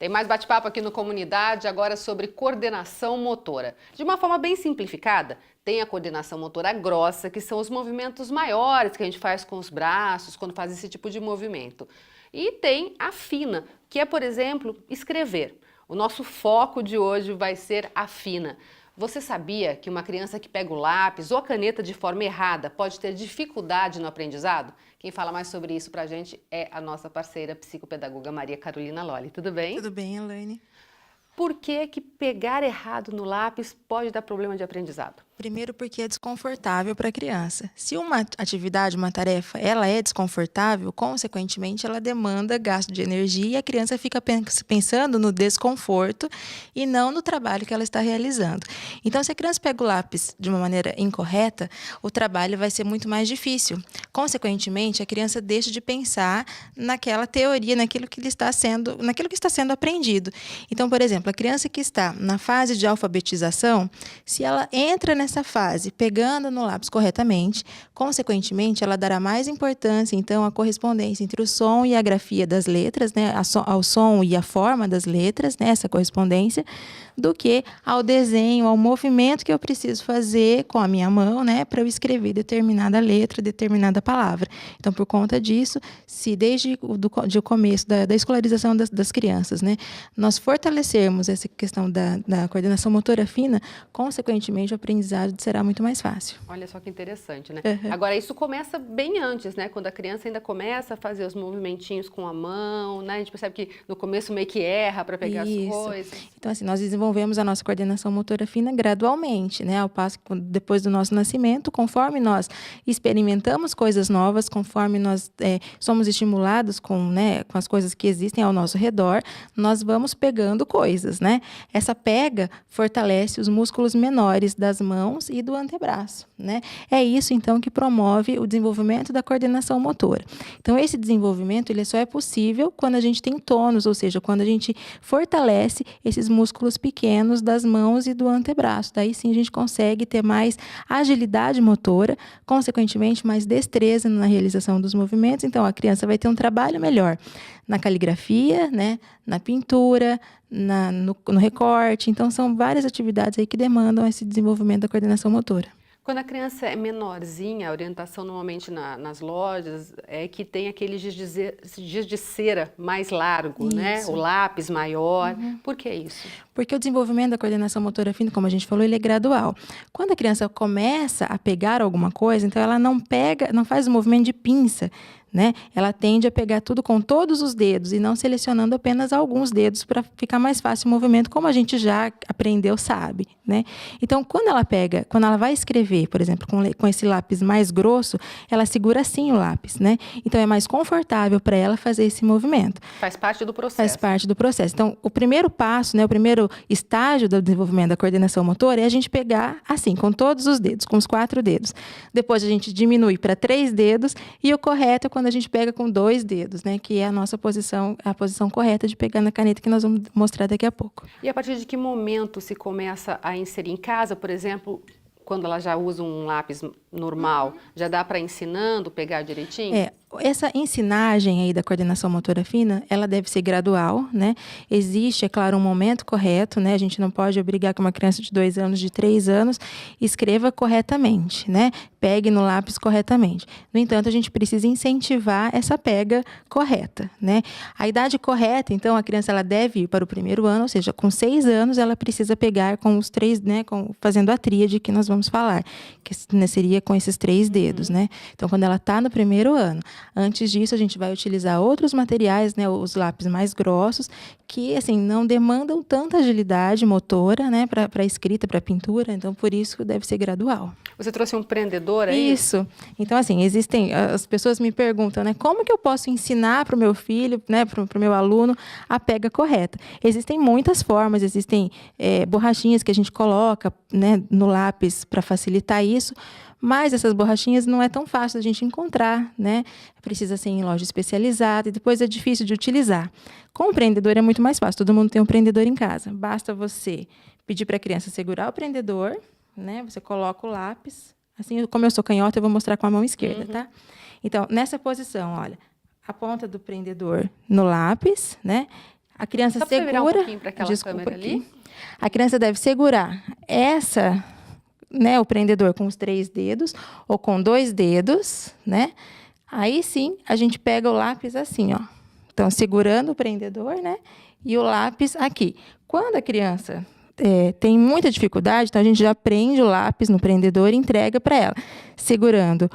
Tem mais bate-papo aqui no Comunidade, agora sobre coordenação motora. De uma forma bem simplificada, tem a coordenação motora grossa, que são os movimentos maiores que a gente faz com os braços quando faz esse tipo de movimento. E tem a fina, que é, por exemplo, escrever. O nosso foco de hoje vai ser a fina. Você sabia que uma criança que pega o lápis ou a caneta de forma errada pode ter dificuldade no aprendizado? Quem fala mais sobre isso pra gente é a nossa parceira psicopedagoga Maria Carolina Lolli. Tudo bem? Tudo bem, Elaine? Por que pegar errado no lápis pode dar problema de aprendizado? Primeiro porque é desconfortável para a criança. Se uma atividade, uma tarefa, ela é desconfortável, consequentemente ela demanda gasto de energia e a criança fica pensando no desconforto e não no trabalho que ela está realizando. Então, se a criança pega o lápis de uma maneira incorreta, o trabalho vai ser muito mais difícil. Consequentemente, a criança deixa de pensar naquela teoria, naquilo que está sendo aprendido. Então, por exemplo, a criança que está na fase de alfabetização, se ela entra nessa fase pegando no lápis corretamente, consequentemente, ela dará mais importância, então, à correspondência entre o som e a grafia das letras, né, ao som e a forma das letras, né, essa correspondência, do que ao desenho, ao movimento que eu preciso fazer com a minha mão, né, para eu escrever determinada letra, determinada palavra. Então, por conta disso, se desde o começo da escolarização das crianças, né, nós fortalecermos essa questão da coordenação motora fina, consequentemente, o aprendizado será muito mais fácil. Olha só que interessante, né? Uhum. Agora, isso começa bem antes, né? Quando a criança ainda começa a fazer os movimentinhos com a mão, né? A gente percebe que no começo meio que erra para pegar as coisas. Então, assim, nós desenvolvemos a nossa coordenação motora fina gradualmente, né? Ao passo que depois do nosso nascimento, conforme nós experimentamos coisas novas, conforme nós somos estimulados com as coisas que existem ao nosso redor, nós vamos pegando coisas, né? Essa pega fortalece os músculos menores das mãos e do antebraço, né? É isso, então, que promove o desenvolvimento da coordenação motora. Então, esse desenvolvimento, ele só é possível quando a gente tem tônus, ou seja, quando a gente fortalece esses músculos pequenos das mãos e do antebraço. Daí, sim, a gente consegue ter mais agilidade motora, consequentemente, mais destreza na realização dos movimentos. Então, a criança vai ter um trabalho melhor na caligrafia, né? Na pintura, no recorte. Então, são várias atividades aí que demandam esse desenvolvimento da coordenação motora. Quando a criança é menorzinha, a orientação normalmente nas lojas é que tem aquele giz de cera mais largo, Isso. né? O lápis maior. Por que isso? Porque o desenvolvimento da coordenação motora fina, como a gente falou, ele é gradual. Quando a criança começa a pegar alguma coisa, então ela não faz o movimento de pinça, né? Ela tende a pegar tudo com todos os dedos e não selecionando apenas alguns dedos para ficar mais fácil o movimento, como a gente já aprendeu, sabe, né? Então, quando ela vai escrever, por exemplo, com esse lápis mais grosso, ela segura assim o lápis, né? Então, é mais confortável para ela fazer esse movimento. Faz parte do processo. Faz parte do processo. Então, o primeiro passo, né, o primeiro estágio do desenvolvimento da coordenação motora é a gente pegar assim, com todos os dedos, com os 4 dedos. Depois a gente diminui para 3 dedos e o correto é quando a gente pega com 2 dedos, né, que é a nossa posição, a posição correta de pegar na caneta que nós vamos mostrar daqui a pouco. E a partir de que momento se começa a inserir em casa, por exemplo, quando ela já usa um lápis normal, já dá para ensinando, pegar direitinho? Essa ensinagem aí da coordenação motora fina, ela deve ser gradual, né? Existe, é claro, um momento correto, né? A gente não pode obrigar que uma criança de 2 anos, de 3 anos, escreva corretamente, né? Pegue no lápis corretamente. No entanto, a gente precisa incentivar essa pega correta, né? A idade correta, então, a criança ela deve ir para o primeiro ano, ou seja, com 6 anos, ela precisa pegar com os 3, né? Fazendo a tríade que nós vamos falar, que seria com esses 3 dedos, né? Então, quando ela está no primeiro ano, antes disso, a gente vai utilizar outros materiais, né, os lápis mais grossos, que assim, não demandam tanta agilidade motora, né, para escrita, para pintura, então por isso deve ser gradual. Você trouxe um prendedor aí? Isso. Então, assim, as pessoas me perguntam, né, como que eu posso ensinar para o meu filho, né, para o meu aluno, a pega correta? Existem muitas formas, existem borrachinhas que a gente coloca, né, no lápis para facilitar isso, mas essas borrachinhas não é tão fácil a gente encontrar, né? Precisa ser em loja especializada e depois é difícil de utilizar. Com o prendedor é muito mais fácil, todo mundo tem um prendedor em casa. Basta você pedir para a criança segurar o prendedor, né? Você coloca o lápis, assim, como eu sou canhota, eu vou mostrar com a mão esquerda, tá? Então, nessa posição, olha, a ponta do prendedor no lápis, né? A criança Só pra você virar um segura. pouquinho para aquela Desculpa câmera ali. aqui. A criança deve segurar essa, né, o prendedor com os 3 dedos ou com 2 dedos, né? Aí sim, a gente pega o lápis assim, ó. Então, segurando o prendedor, né? E o lápis aqui. Quando a criança tem muita dificuldade, então a gente já prende o lápis no prendedor e entrega para ela. Segurando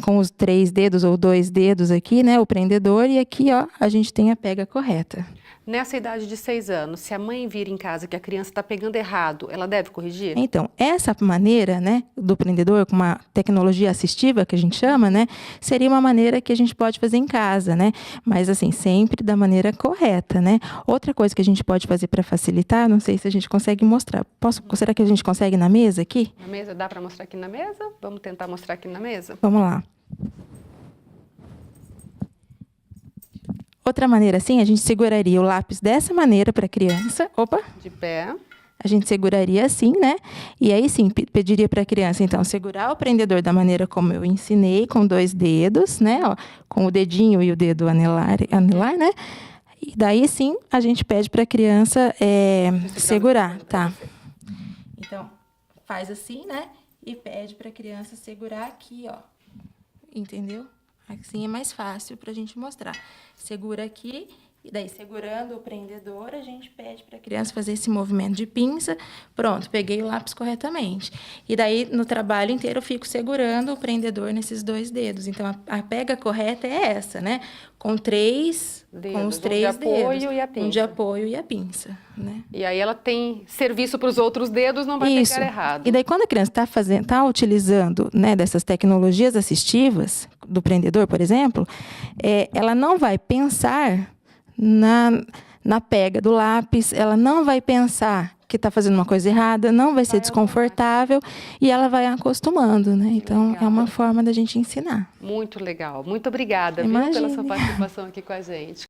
com os 3 dedos ou 2 dedos aqui, né? O prendedor, e aqui, ó, a gente tem a pega correta. Nessa idade de 6 anos, se a mãe vir em casa que a criança está pegando errado, ela deve corrigir? Então, essa maneira, né, do prendedor, com uma tecnologia assistiva, que a gente chama, né, seria uma maneira que a gente pode fazer em casa, né, mas, assim, sempre da maneira correta, né. Outra coisa que a gente pode fazer para facilitar, não sei se a gente consegue mostrar. Será que a gente consegue na mesa aqui? Na mesa, dá para mostrar aqui na mesa? Vamos tentar mostrar aqui na mesa? Vamos lá. Outra maneira, assim, a gente seguraria o lápis dessa maneira para a criança. Opa! De pé. A gente seguraria assim, né? E aí sim, pediria para a criança, então, segurar o prendedor da maneira como eu ensinei, com 2 dedos, né? Ó, com o dedinho e o dedo anelar, né? E daí sim, a gente pede para a criança segurar, tá? Então, faz assim, né? E pede para a criança segurar aqui, ó. Entendeu? Assim é mais fácil para a gente mostrar. Segura aqui, e daí segurando o prendedor, a gente pede para a criança fazer esse movimento de pinça. Pronto, peguei o lápis corretamente. E daí, no trabalho inteiro, eu fico segurando o prendedor nesses 2 dedos. Então, a pega correta é essa, né? Com os 3 dedos. E a pinça. Um de apoio e a pinça, né? E aí ela tem serviço para os outros dedos, não vai pegar errado. E daí, quando a criança está utilizando, né, dessas tecnologias assistivas, do prendedor, por exemplo, ela não vai pensar na pega do lápis, ela não vai pensar que está fazendo uma coisa errada, não vai ser desconfortável e ela vai acostumando, né? Então, é uma forma da gente ensinar. Muito legal. Muito obrigada, viu, pela sua participação aqui com a gente.